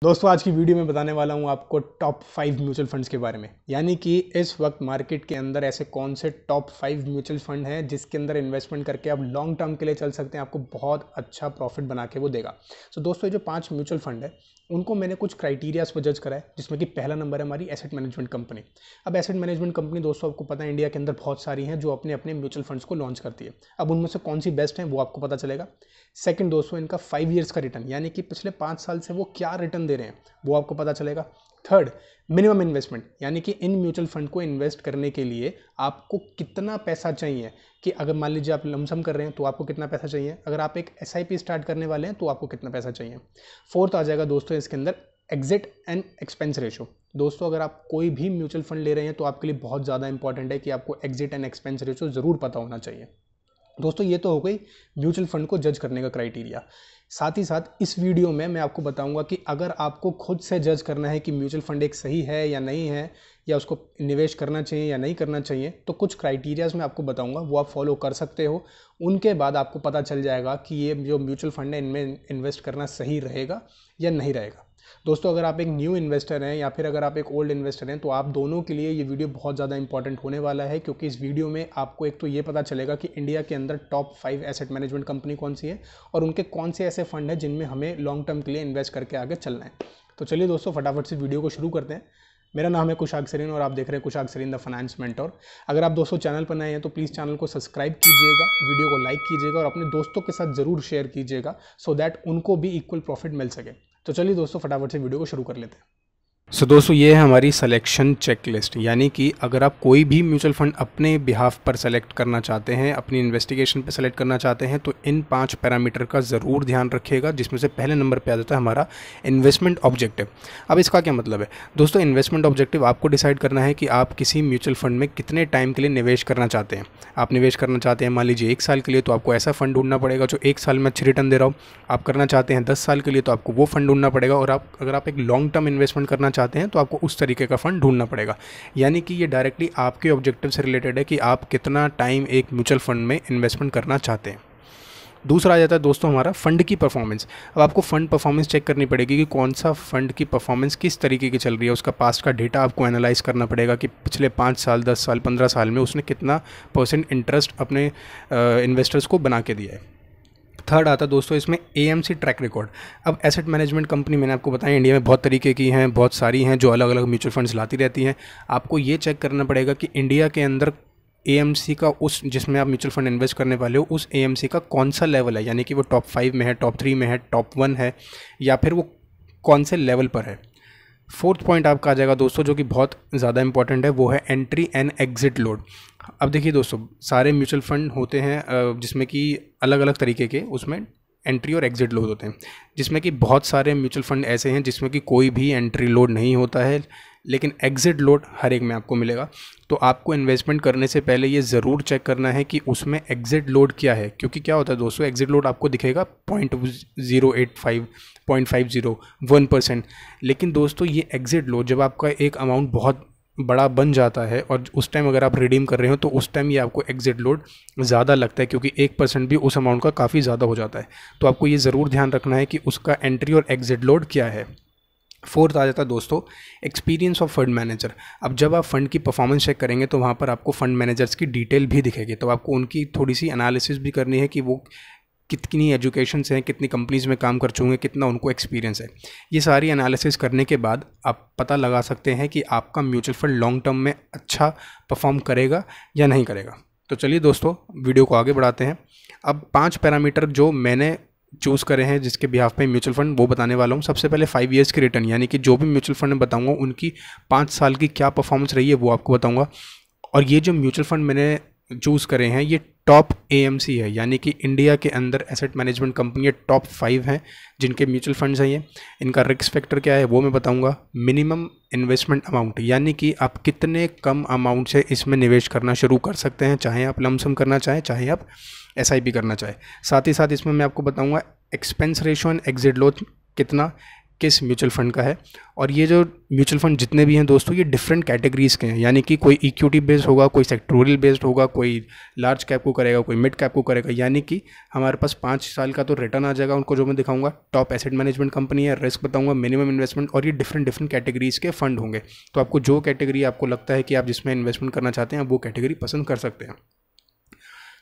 दोस्तों आज की वीडियो में बताने वाला हूँ आपको टॉप 5 म्यूचुअल फंड्स के बारे में। यानी कि इस वक्त मार्केट के अंदर ऐसे कौन से टॉप 5 म्यूचुअल फंड हैं जिसके अंदर इन्वेस्टमेंट करके आप लॉन्ग टर्म के लिए चल सकते हैं, आपको बहुत अच्छा प्रॉफिट बना के वो देगा। दोस्तों ये जो 5 म्यूचुअल फंड है उनको मैंने कुछ क्राइटेरियाज पर जज करा है, जिसमें कि पहला नंबर है हमारी एसेट मैनेजमेंट कंपनी। अब एसेट मैनेजमेंट कंपनी दोस्तों आपको पता है इंडिया के अंदर बहुत सारी हैं जो अपने अपने म्यूचुअल फंड्स को लॉन्च करती है। अब उनमें से कौन सी बेस्ट है वो आपको पता चलेगा। सेकंड दोस्तों इनका 5 ईयर्स का रिटर्न, यानी कि पिछले 5 साल से वो क्या रिटर्न दे रहे हैं वो आपको पता चलेगा। थर्ड मिनिमम इन्वेस्टमेंट, यानी कि इन म्यूचुअल फंड को इन्वेस्ट करने के लिए आपको कितना पैसा चाहिए, कि अगर मान लीजिए आप लमसम कर रहे हैं तो आपको कितना पैसा चाहिए, अगर आप एक एसआईपी स्टार्ट करने वाले हैं तो आपको कितना पैसा चाहिए। फोर्थ आ जाएगा दोस्तों इसके अंदर एग्जिट एंड एक्सपेंस रेशो। दोस्तों अगर आप कोई भी म्यूचुअल फंड ले रहे हैं तो आपके लिए बहुत ज़्यादा इंपॉर्टेंट है कि आपको एग्जिट एंड एक्सपेंस रेशो ज़रूर पता होना चाहिए। दोस्तों ये तो हो गई म्यूचुअल फंड को जज करने का क्राइटेरिया। साथ ही साथ इस वीडियो में मैं आपको बताऊंगा कि अगर आपको खुद से जज करना है कि म्यूचुअल फंड एक सही है या नहीं है, या उसको निवेश करना चाहिए या नहीं करना चाहिए, तो कुछ क्राइटेरियाज मैं आपको बताऊंगा, वो आप फॉलो कर सकते हो। उनके बाद आपको पता चल जाएगा कि ये जो म्यूचुअल फंड है इनमें इन्वेस्ट करना सही रहेगा या नहीं रहेगा। दोस्तों अगर आप एक न्यू इन्वेस्टर हैं या फिर अगर आप एक ओल्ड इन्वेस्टर हैं तो आप दोनों के लिए ये वीडियो बहुत ज़्यादा इंपॉर्टेंट होने वाला है, क्योंकि इस वीडियो में आपको एक तो ये पता चलेगा कि इंडिया के अंदर टॉप 5 एसेट मैनेजमेंट कंपनी कौन सी है और उनके कौन से ऐसे फंड है जिनमें हमें लॉन्ग टर्म के लिए इन्वेस्ट करके आगे चलना है। तो चलिए दोस्तों फटाफट से वीडियो को शुरू करते हैं। मेरा नाम है कुशाग सरीन और आप देख रहे हैं कुशाग सरीन द फाइनेंस मेंटोर। अगर आप दोस्तों चैनल पर नए हैं तो प्लीज़ चैनल को सब्सक्राइब कीजिएगा, वीडियो को लाइक कीजिएगा और अपने दोस्तों के साथ ज़रूर शेयर कीजिएगा, सो दैट उनको भी इक्वल प्रॉफिट मिल सके। तो चलिए दोस्तों फटाफट से वीडियो को शुरू कर लेते हैं। दोस्तों ये है हमारी सिलेक्शन चेकलिस्ट, यानी कि अगर आप कोई भी म्यूचुअल फंड अपने बिहाफ पर सेलेक्ट करना चाहते हैं, अपनी इन्वेस्टिगेशन पे सेलेक्ट करना चाहते हैं, तो इन 5 पैरामीटर का ज़रूर ध्यान रखिएगा, जिसमें से पहले नंबर पे आ जाता है हमारा इन्वेस्टमेंट ऑब्जेक्टिव। अब इसका क्या मतलब है दोस्तों? इन्वेस्टमेंट ऑब्जेक्टिव आपको डिसाइड करना है कि आप किसी म्यूचुअल फंड में कितने टाइम के लिए निवेश करना चाहते हैं। आप निवेश करना चाहते हैं मान लीजिए 1 साल के लिए, तो आपको ऐसा फंड ढूंढना पड़ेगा जो 1 साल में अच्छी रिटर्न दे रहा हो। आप करना चाहते हैं 10 साल के लिए, तो आपको वो फंड ढूंढना पड़ेगा। और अगर आप एक लॉन्ग टर्म इन्वेस्टमेंट करना चाहते हैं तो आपको उस तरीके का फंड ढूंढना पड़ेगा। यानी कि ये डायरेक्टली आपके ऑब्जेक्टिव से रिलेटेड है कि आप कितना टाइम एक म्यूचुअल फंड में इन्वेस्टमेंट करना चाहते हैं। दूसरा आ जाता है दोस्तों हमारा फंड की परफॉर्मेंस। अब आपको फंड परफॉर्मेंस चेक करनी पड़ेगी कि कौन सा फंड की परफॉर्मेंस किस तरीके की चल रही है। उसका पास्ट का डेटा आपको एनालाइज करना पड़ेगा कि पिछले 5 साल 10 साल 15 साल में उसने कितना % इंटरेस्ट अपने इन्वेस्टर्स को बना के दिया है। थर्ड आता है दोस्तों इसमें AMC ट्रैक रिकॉर्ड। अब एसेट मैनेजमेंट कंपनी मैंने आपको बताया इंडिया में बहुत तरीके की हैं, बहुत सारी हैं जो अलग अलग म्यूचुअल फंड्स लाती रहती हैं। आपको ये चेक करना पड़ेगा कि इंडिया के अंदर AMC का उस जिसमें आप म्यूचुअल फंड इन्वेस्ट करने वाले हो उस AMC का कौन सा लेवल है, यानी कि वो टॉप 5 में है, टॉप 3 में है, टॉप 1 है, या फिर वो कौन से लेवल पर है। फोर्थ पॉइंट आपका आ जाएगा दोस्तों जो कि बहुत ज़्यादा इंपॉर्टेंट है, वो है एंट्री एंड एग्जिट लोड। अब देखिए दोस्तों सारे म्यूचुअल फंड होते हैं जिसमें कि अलग अलग तरीके के उसमें एंट्री और एग्जिट लोड होते हैं, जिसमें कि बहुत सारे म्यूचुअल फंड ऐसे हैं जिसमें कि कोई भी एंट्री लोड नहीं होता है, लेकिन एग्जिट लोड हर एक में आपको मिलेगा। तो आपको इन्वेस्टमेंट करने से पहले ये ज़रूर चेक करना है कि उसमें एग्जिट लोड क्या है, क्योंकि क्या होता है दोस्तों एग्जिट लोड आपको दिखेगा 0.085 0.50 1%, लेकिन दोस्तों ये एग्जिट लोड जब आपका एक अमाउंट बहुत बड़ा बन जाता है और उस टाइम अगर आप रिडीम कर रहे हो तो उस टाइम ये आपको एग्जिट लोड ज़्यादा लगता है, क्योंकि 1% भी उस अमाउंट का काफ़ी ज़्यादा हो जाता है। तो आपको ये ज़रूर ध्यान रखना है कि उसका एंट्री और एग्जिट लोड क्या है। फोर्थ आ जाता है दोस्तों एक्सपीरियंस ऑफ फंड मैनेजर। अब जब आप फंड की परफॉर्मेंस चेक करेंगे तो वहाँ पर आपको फंड मैनेजर्स की डिटेल भी दिखेगी, तो आपको उनकी थोड़ी सी एनालिसिस भी करनी है कि वो कितनी एजुकेशन से हैं, कितनी कंपनीज़ में काम कर चुके हैं, कितना उनको एक्सपीरियंस है। ये सारी एनालिसिस करने के बाद आप पता लगा सकते हैं कि आपका म्यूचुअल फंड लॉन्ग टर्म में अच्छा परफॉर्म करेगा या नहीं करेगा। तो चलिए दोस्तों वीडियो को आगे बढ़ाते हैं। अब 5 पैरामीटर जो मैंने चूज़ करे हैं जिसके बिहाफ पे म्यूचुअल फंड वो बताने वाला हूँ। सबसे पहले 5 ईयर्स की रिटर्न, यानी कि जो भी म्यूचुअल फंड में बताऊँगा उनकी 5 साल की क्या परफॉर्मेंस रही है वो आपको बताऊँगा। और ये जो म्यूचुअल फंड मैंने चूज़ करे हैं ये टॉप AMC है, यानी कि इंडिया के अंदर एसेट मैनेजमेंट कंपनी टॉप 5 हैं जिनके म्यूचुअल फंड्स हैं ये। इनका रिस्क फैक्टर क्या है वो मैं बताऊंगा। मिनिमम इन्वेस्टमेंट अमाउंट, यानी कि आप कितने कम अमाउंट से इसमें निवेश करना शुरू कर सकते हैं, चाहे आप लमसम करना चाहें चाहे आप SIP करना चाहें। साथ ही साथ इसमें मैं आपको बताऊँगा expense ratio and exit load कितना, किस म्यूचुअल फंड का है। और ये जो म्यूचुअल फंड जितने भी हैं दोस्तों, ये डिफरेंट कैटेगरीज़ के हैं, यानी कि कोई इक्विटी बेस्ड होगा, कोई सेक्टोरियल बेस्ड होगा, कोई लार्ज कैप को करेगा, कोई मिड कैप को करेगा। यानी कि हमारे पास 5 साल का तो रिटर्न आ जाएगा उनको, जो मैं दिखाऊंगा। टॉप एसेट मैनेजमेंट कंपनी है, रिस्क बताऊंगा, मिनिमम इन्वेस्टमेंट, और ये डिफरेंट कैटेगरीज़ के फंड होंगे। तो आपको जो कैटेगरी आपको लगता है कि आप जिसमें इन्वेस्टमेंट करना चाहते हैं, आप वो कैटेगरी पसंद कर सकते हैं।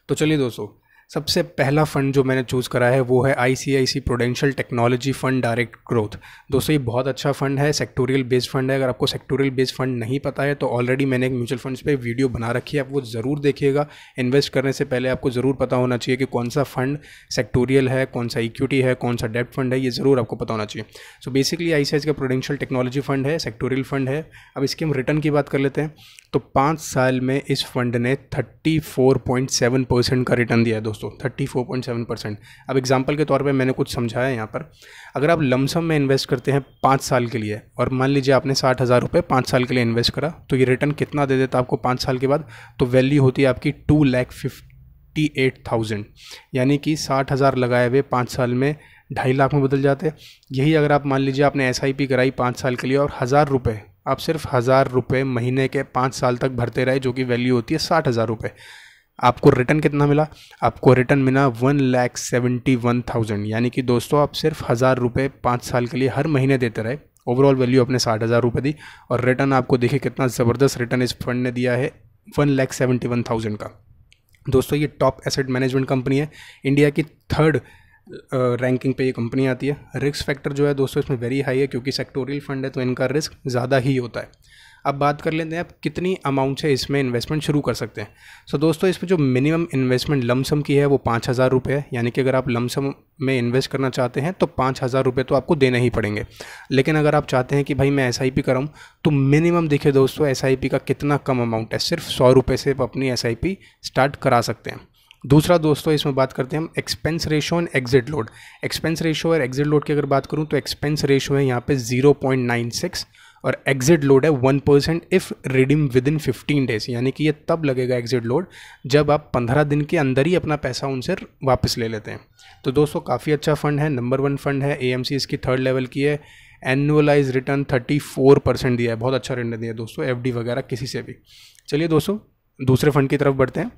तो चलिए दोस्तों, सबसे पहला फंड जो मैंने चूज़ करा है वो है ICICI prudential technology fund direct growth. दोस्तों ये बहुत अच्छा फंड है, सेक्टोरियल बेस्ड फंड है। अगर आपको सेक्टोरियल बेस्ड फंड नहीं पता है तो ऑलरेडी मैंने एक म्यूचुअल फंड्स पे वीडियो बना रखी है, आप वो ज़रूर देखिएगा। इन्वेस्ट करने से पहले आपको ज़रूर पता होना चाहिए कि कौन सा फंड सेक्टोरियल है, कौन सा इक्विटी है, कौन सा डेब्ट फंड है, ये ज़रूर आपको पता होना चाहिए। सो बेसिकली ICICI का प्रूडेंशियल टेक्नोलॉजी फंड है, सेक्टोरियल फंड है। अब इसके हम रिटर्न की बात कर लेते हैं। तो 5 साल में इस फंड ने 34.7% का रिटर्न दिया है दोस्तों, 34.7%। अब एग्जांपल के तौर पे मैंने कुछ समझाया यहाँ पर। अगर आप लमसम में इन्वेस्ट करते हैं 5 साल के लिए, और मान लीजिए आपने 60,000 रुपये 5 साल के लिए इन्वेस्ट करा, तो ये रिटर्न कितना दे देता आपको 5 साल के बाद? तो वैल्यू होती है आपकी 2,58,000, यानी कि 60,000 लगाए हुए 5 साल में 2.5 लाख में बदल जाते हैं। यही अगर आप मान लीजिए आपने SIP कराई 5 साल के लिए, और 1,000 रुपये, आप सिर्फ 1,000 रुपये महीने के 5 साल तक भरते रहे, जो कि वैल्यू होती है 60,000 रुपये, आपको रिटर्न कितना मिला? आपको रिटर्न मिला 1,71,000। यानी कि दोस्तों आप सिर्फ 1,000 रुपये 5 साल के लिए हर महीने देते रहे, ओवरऑल वैल्यू आपने 60,000 रुपये दी, और रिटर्न आपको देखिए कितना ज़बरदस्त रिटर्न इस फंड ने दिया है, 1,71,000 का। दोस्तों ये टॉप एसेट मैनेजमेंट कंपनी है, इंडिया की 3rd रैंकिंग पे ये कंपनी आती है। रिस्क फैक्टर जो है दोस्तों इसमें वेरी हाई है, क्योंकि सेक्टोरियल फंड है तो इनका रिस्क ज़्यादा ही होता है। अब बात कर लेते हैं आप कितनी अमाउंट से इसमें इन्वेस्टमेंट शुरू कर सकते हैं। सो दोस्तों इसमें जो मिनिमम इन्वेस्टमेंट लमसम की है वो 5,000 रुपये है, यानी कि अगर आप लमसम में इन्वेस्ट करना चाहते हैं तो 5,000 रुपये तो आपको देने ही पड़ेंगे। लेकिन अगर आप चाहते हैं कि भाई मैं SIP कराऊँ, तो मिनिमम देखिए दोस्तों SIP का कितना कम अमाउंट है, सिर्फ 100 रुपये से आप अपनी SIP स्टार्ट करा सकते हैं। दूसरा दोस्तों इसमें बात करते हैं हम expense ratio and exit load. Expense ratio और एग्जिट लोड की अगर बात करूं तो एक्सपेंस रेशो है यहाँ पे 0.96 और एग्जिट लोड है 1% if redeem with in 15 days, यानी कि ये तब लगेगा एग्जिट लोड जब आप 15 दिन के अंदर ही अपना पैसा उनसे वापस ले लेते हैं। तो दोस्तों काफ़ी अच्छा फंड है, नंबर 1 फंड है, AMC इसकी 3rd लेवल की है, एनुअलाइज रिटर्न 34% दिया है, बहुत अच्छा रिटर्न दिया है दोस्तों, FD वगैरह किसी से भी। चलिए दोस्तों दूसरे फंड की तरफ बढ़ते हैं।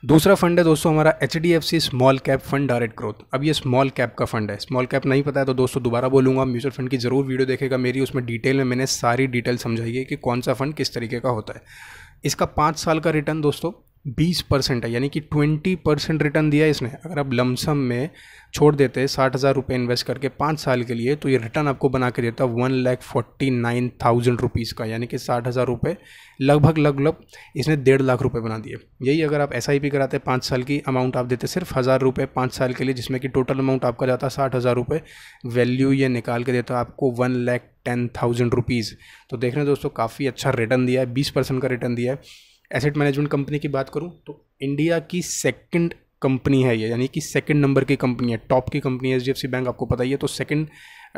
दूसरा फंड है दोस्तों हमारा HDFC small cap fund direct growth. अब ये स्मॉल कैप का फंड है, स्मॉल कैप नहीं पता है तो दोस्तों दोबारा बोलूँगा, म्यूचुअल फंड की ज़रूर वीडियो देखेगा मेरी, उसमें डिटेल में मैंने सारी डिटेल समझाई है कि कौन सा फंड किस तरीके का होता है। इसका 5 साल का रिटर्न दोस्तों 20% है, यानी कि 20% रिटर्न दिया है इसने। अगर आप लमसम में छोड़ देते 60,000 रुपये इन्वेस्ट करके 5 साल के लिए, तो ये रिटर्न आपको बना के देता 1,49,000 रुपीज़ का, यानी कि 60,000 रुपये लगभग इसने 1.5 लाख रुपये बना दिए। यही अगर आप SIP कराते 5 साल की, अमाउंट आप देते सिर्फ 1,000 रुपये 5 साल के लिए, जिसमें कि टोटल अमाउंट आपका जाता 60,000 रुपये, वैल्यू ये निकाल के देता आपको 1,10,000 रुपीज़। तो देख रहे हैं दोस्तों काफ़ी अच्छा रिटर्न दिया है, 20% का रिटर्न दिया है। एसेट मैनेजमेंट कंपनी की बात करूं तो इंडिया की 2nd कंपनी है ये, यानी कि 2nd नंबर की कंपनी है, टॉप की कंपनी है। HDFC बैंक आपको पता ही है, तो 2nd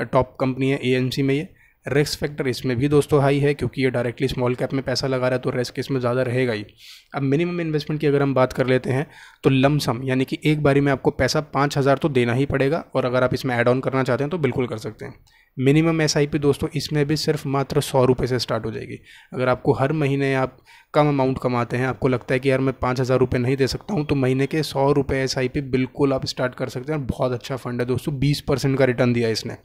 टॉप कंपनी है AMC में ये। रिस्क फैक्टर इसमें भी दोस्तों हाई है, क्योंकि ये डायरेक्टली स्मॉल कैप में पैसा लगा रहा है तो रिस्क इसमें ज़्यादा रहेगा ही। अब मिनिमम इन्वेस्टमेंट की अगर हम बात कर लेते हैं तो लमसम, यानी कि एक बारी में आपको पैसा 5,000 तो देना ही पड़ेगा, और अगर आप इसमें ऐड ऑन करना चाहते हैं तो बिल्कुल कर सकते हैं। मिनिमम SIP दोस्तों इसमें भी सिर्फ मात्र 100 रुपये से स्टार्ट हो जाएगी। अगर आपको हर महीने आप कम अमाउंट कमाते हैं, आपको लगता है कि यार मैं 5,000 रुपये नहीं दे सकता हूँ, तो महीने के 100 रुपये SIP बिल्कुल आप स्टार्ट कर सकते हैं। बहुत अच्छा फंड है दोस्तों, 20% का रिटर्न दिया है इसने।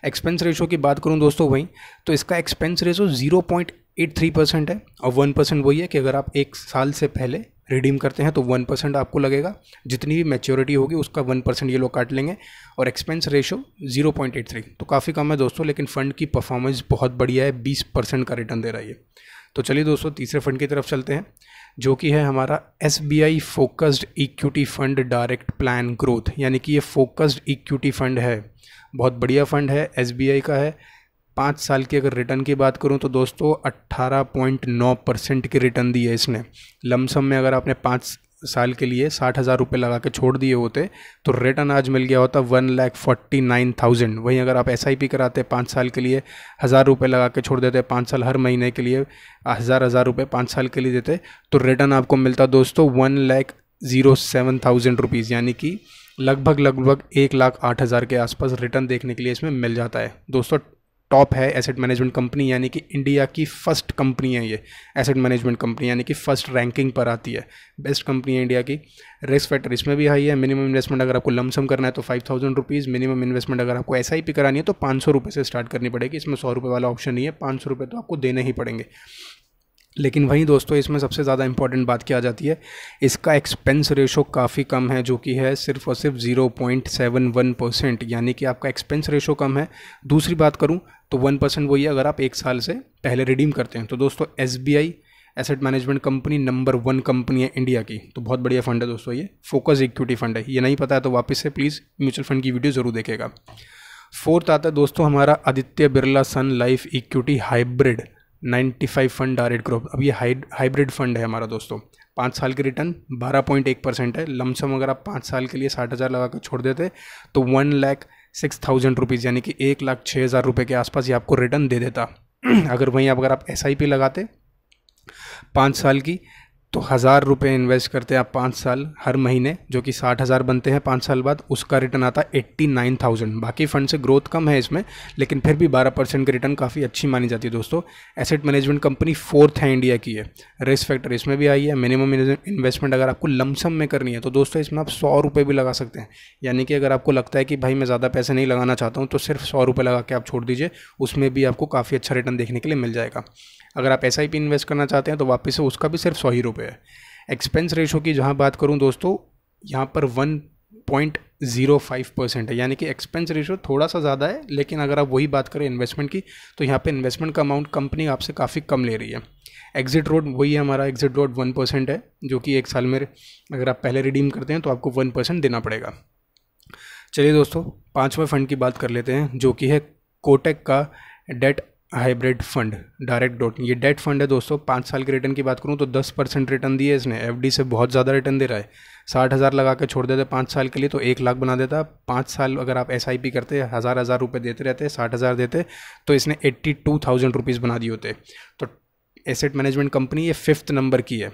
एक्सपेंस रेशो की बात करूं दोस्तों वहीं, तो इसका एक्सपेंस रेशो 0.83% है, और 1% वही है कि अगर आप 1 साल से पहले रिडीम करते हैं तो 1% आपको लगेगा, जितनी भी मैच्योरिटी होगी उसका 1% ये लोग काट लेंगे, और एक्सपेंस रेशो 0.83, तो काफ़ी कम है दोस्तों, लेकिन फ़ंड की परफॉर्मेंस बहुत बढ़िया है, 20% का रिटर्न दे रहा है ये। तो चलिए दोस्तों तीसरे फंड की तरफ चलते हैं, जो कि है हमारा SBI focused equity fund direct plan growth, यानी कि ये फोकस्ड इक्विटी फंड है, बहुत बढ़िया फंड है, SBI का है। 5 साल की अगर रिटर्न की बात करूं तो दोस्तों 18.9% की रिटर्न दी है इसने। लमसम में अगर आपने 5 साल के लिए 60,000 रुपये लगा के छोड़ दिए होते तो रिटर्न आज मिल गया होता 1,49,000। वहीं अगर आप SIP कराते 5 साल के लिए 1,000 रुपये लगा के छोड़ देते 5 साल, हर महीने के लिए 1,000 रुपये 5 साल के लिए देते, तो रिटर्न आपको मिलता दोस्तों 1,07,000 रुपीज़, यानी कि लगभग 1,08,000 के आसपास रिटर्न देखने के लिए इसमें मिल जाता है दोस्तों। टॉप है एसेट मैनेजमेंट कंपनी, यानी कि इंडिया की फर्स्ट कंपनी है ये एसेट मैनेजमेंट कंपनी, यानी कि फर्स्ट रैंकिंग पर आती है, बेस्ट कंपनी है इंडिया की। रिस्क फैक्टर इसमें भी हाई है। मिनिमम इन्वेस्टमेंट अगर आपको लमसम करना है तो 5,000 रुपीज़, मिनिमम इन्वेस्टमेंट अगर आपको SIP करानी है तो 500 रुपये से स्टार्ट करनी पड़ेगी। इसमें 100 रुपये वाला ऑप्शन नहीं है, 500 रुपये तो आपको देने ही पड़ेंगे। लेकिन वहीं दोस्तों इसमें सबसे ज़्यादा इंपॉर्टेंट बात क्या आ जाती है, इसका एक्सपेंस रेशो काफ़ी कम है, जो कि है सिर्फ और सिर्फ 0.71%, यानी कि आपका एक्सपेंस रेशो कम है। दूसरी बात करूं तो 1% वही है अगर आप 1 साल से पहले रिडीम करते हैं। तो दोस्तों SBI asset management company number 1 company है इंडिया की, तो बहुत बढ़िया फंड है दोस्तों। ये फोकस इक्विटी फंड है, ये नहीं पता है तो वापस से प्लीज़ म्यूचुअल फंड की वीडियो ज़रूर देखेगा। फोर्थ आता है दोस्तों हमारा Aditya Birla Sun Life equity hybrid 95 fund direct growth. अब ये हाइब्रिड फंड है हमारा दोस्तों। 5 साल की रिटर्न 12.1% है। लमसम अगर आप 5 साल के लिए 60,000 लगा कर छोड़ देते तो 1,06,000 रुपीज़, यानी कि 1,06,000 रुपये के आसपास ये आपको रिटर्न दे देता। अगर आप SIP लगाते 5 साल की तो 1,000 रुपये इन्वेस्ट करते हैं आप 5 साल हर महीने, जो कि 60,000 बनते हैं 5 साल बाद, उसका रिटर्न आता है 89,000। बाकी फंड से ग्रोथ कम है इसमें, लेकिन फिर भी 12% की रिटर्न काफ़ी अच्छी मानी जाती है दोस्तों। एसेट मैनेजमेंट कंपनी 4th है इंडिया की है। रिस्क फैक्टर इसमें भी आई है। मिनिमम इन्वेस्टमेंट अगर आपको लमसम में करनी है तो दोस्तों इसमें आप 100 रुपये भी लगा सकते हैं, यानी कि अगर आपको लगता है कि भाई मैं ज़्यादा पैसे नहीं लगाना चाहता हूँ तो सिर्फ 100 रुपये लगा के आप छोड़ दीजिए, उसमें भी आपको काफ़ी अच्छा रिटर्न देखने के लिए मिल जाएगा। अगर आप SIP इन्वेस्ट करना चाहते हैं तो वापस से उसका भी सिर्फ 100 ही रुपये है। एक्सपेंस रेशो की जहाँ बात करूँ दोस्तों, यहाँ पर 1.05% है, यानी कि एक्सपेंस रेशो थोड़ा सा ज़्यादा है, लेकिन अगर आप वही बात करें इन्वेस्टमेंट की तो यहाँ पे इन्वेस्टमेंट का अमाउंट कंपनी आपसे काफ़ी कम ले रही है। एग्जिट रोड वही है हमारा, एग्जिट रोड 1% है, जो कि 1 साल में अगर आप पहले रिडीम करते हैं तो आपको 1% देना पड़ेगा। चलिए दोस्तों 5वें फंड की बात कर लेते हैं, जो कि है कोटक का debt hybrid fund direct dot. ये डेट फंड है दोस्तों। 5 साल के रिटर्न की बात करूँ तो 10% रिटर्न दिए इसने। FD से बहुत ज़्यादा रिटर्न दे रहा है। 60,000 लगा के छोड़ देते 5 साल के लिए तो 1 लाख बना देता। 5 साल अगर आप SIP करते 1,000 रुपये देते रहते, 60,000 देते तो इसने 82,000 रुपीज़ बना दिए होते। तो एसेट मैनेजमेंट कंपनी ये 5th नंबर की है।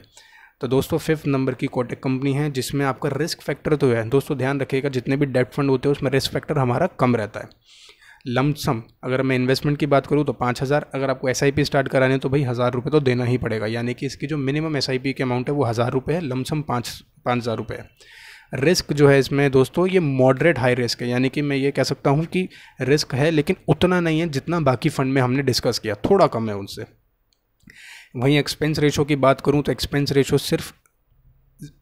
तो दोस्तों 5th नंबर की कोटक कंपनी है, जिसमें आपका रिस्क फैक्टर तो है दोस्तों, ध्यान रखिएगा जितने भी डेट फंड होते हैं उसमें रिस्क फैक्टर हमारा कम रहता है। लमसम अगर मैं इन्वेस्टमेंट की बात करूँ तो 5,000, अगर आपको SIP स्टार्ट कराने तो भाई 1,000 रुपये तो देना ही पड़ेगा, यानी कि इसकी जो मिनिमम SIP के अमाउंट है वो 1,000 रुपये है, लमसम 5,000 रुपये है। रिस्क जो है इसमें दोस्तों ये मॉडरेट हाई रिस्क है, यानी कि मैं ये कह सकता हूँ कि रिस्क है लेकिन उतना नहीं है जितना बाकी फंड में हमने डिस्कस किया, थोड़ा कम है उनसे। वहीं एक्सपेंस रेशो की बात करूँ तो एक्सपेंस रेशो सिर्फ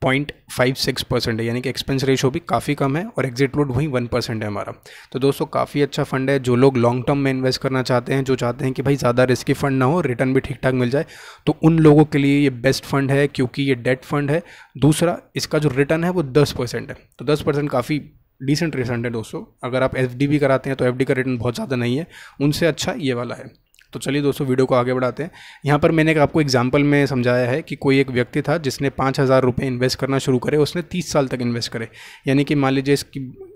0.56% है, यानी कि एक्सपेंस रेशो भी काफ़ी कम है, और एग्जिट लोड वहीं 1% है हमारा। तो दोस्तों काफ़ी अच्छा फंड है। जो लोग लॉन्ग टर्म में इन्वेस्ट करना चाहते हैं, जो चाहते हैं कि भाई ज़्यादा रिस्की फंड ना हो, रिटर्न भी ठीक ठाक मिल जाए, तो उन लोगों के लिए ये बेस्ट फंड है, क्योंकि ये डेट फंड है। दूसरा, इसका जो रिटर्न है वो 10% है, तो 10% काफ़ी डिसेंट रिटर्न है दोस्तों। अगर आप FD भी कराते हैं तो FD का रिटर्न बहुत ज़्यादा नहीं है, उनसे अच्छा ये वाला है। तो चलिए दोस्तों वीडियो को आगे बढ़ाते हैं। यहाँ पर मैंने आपको एग्जांपल में समझाया है कि कोई एक व्यक्ति था जिसने 5,000 रुपये इन्वेस्ट करना शुरू करे, उसने 30 साल तक इन्वेस्ट करे, यानी कि मान लीजिए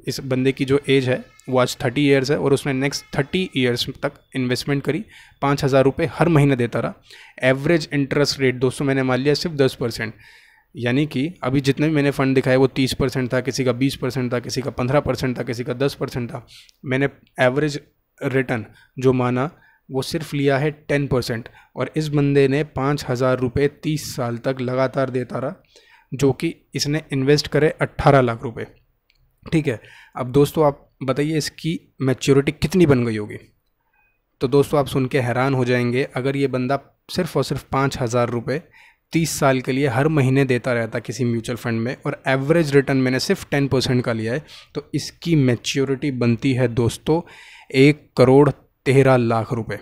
इस बंदे की जो एज है वो आज 30 ईयर्स है, और उसने नेक्स्ट 30 ईयर्स तक इन्वेस्टमेंट करी, 5,000 रुपये हर महीने देता रहा। एवरेज इंटरेस्ट रेट दोस्तों मैंने मान लिया सिर्फ 10%, यानी कि अभी जितने भी मैंने फ़ंड दिखाए वो 30% था, किसी का 20% था, किसी का 15% था, किसी का 10% था। मैंने एवरेज रिटर्न जो माना वो सिर्फ लिया है 10%, और इस बंदे ने 5,000 रुपये 30 साल तक लगातार देता रहा, जो कि इसने इन्वेस्ट करे 18 लाख रुपए। ठीक है, अब दोस्तों आप बताइए इसकी मैच्योरिटी कितनी बन गई होगी। तो दोस्तों आप सुन के हैरान हो जाएंगे, अगर ये बंदा सिर्फ और सिर्फ 5,000 रुपये 30 साल के लिए हर महीने देता रहता किसी म्यूचुअल फंड में, और एवरेज रिटर्न मैंने सिर्फ 10% का लिया है, तो इसकी मैच्योरिटी बनती है दोस्तों 1,13,00,000 रुपये।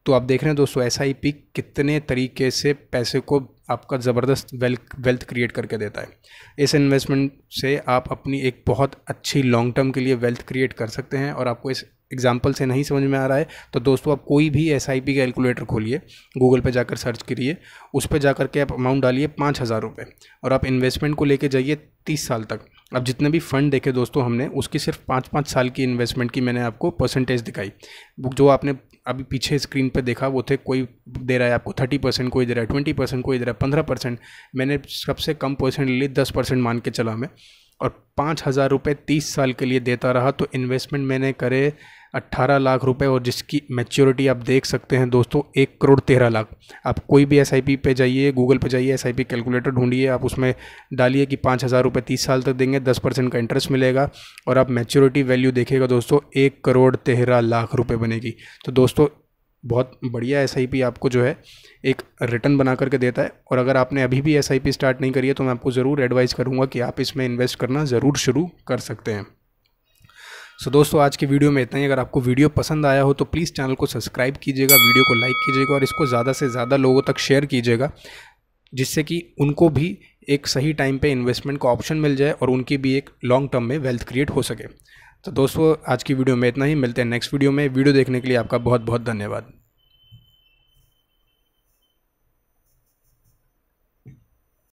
तो आप देख रहे हैं दोस्तों SIP कितने तरीके से पैसे को आपका ज़बरदस्त वेल्थ क्रिएट करके देता है। इस इन्वेस्टमेंट से आप अपनी एक बहुत अच्छी लॉन्ग टर्म के लिए वेल्थ क्रिएट कर सकते हैं। और आपको इस एग्जाम्पल से नहीं समझ में आ रहा है तो दोस्तों आप कोई भी SIP कैलकुलेटर खोलिए, गूगल पे जाकर सर्च करिए, उस पर जाकर के आप अमाउंट डालिए 5,000 रुपये, और आप इन्वेस्टमेंट को लेके जाइए 30 साल तक। अब जितने भी फंड देखे दोस्तों हमने, उसकी सिर्फ 5-5 साल की इन्वेस्टमेंट की मैंने आपको परसेंटेज दिखाई। जो आपने अभी पीछे स्क्रीन पे देखा वो थे, कोई दे रहा है आपको 30%, कोई दे रहा है 20%, कोई दे रहा है 15%। मैंने सबसे कम परसेंट ले ली, 10% मान के चला मैं। और 5,000 रुपये 30 साल के लिए देता रहा, तो इन्वेस्टमेंट मैंने करे 18 लाख रुपए और जिसकी मैच्योरिटी आप देख सकते हैं दोस्तों 1,13,00,000। आप कोई भी SIP पे जाइए, गूगल पे जाइए, SIP कैलकुलेटर ढूंढिए, आप उसमें डालिए कि 5,000 रुपये 30 साल तक देंगे, 10% का इंटरेस्ट मिलेगा और आप मैच्योरिटी वैल्यू देखिएगा दोस्तों 1,13,00,000 रुपये बनेगी। तो दोस्तों बहुत बढ़िया SIP आपको जो है एक रिटर्न बना करके देता है। और अगर आपने अभी भी SIP स्टार्ट नहीं करी है तो मैं आपको ज़रूर एडवाइस करूँगा कि आप इसमें इन्वेस्ट करना ज़रूर शुरू कर सकते हैं। सो दोस्तों आज की वीडियो में इतना ही। अगर आपको वीडियो पसंद आया हो तो प्लीज़ चैनल को सब्सक्राइब कीजिएगा, वीडियो को लाइक कीजिएगा और इसको ज़्यादा से ज़्यादा लोगों तक शेयर कीजिएगा, जिससे कि उनको भी एक सही टाइम पे इन्वेस्टमेंट का ऑप्शन मिल जाए और उनकी भी एक लॉन्ग टर्म में वेल्थ क्रिएट हो सके। तो दोस्तों आज की वीडियो में इतना ही, मिलते हैं नेक्स्ट वीडियो में। वीडियो देखने के लिए आपका बहुत बहुत धन्यवाद।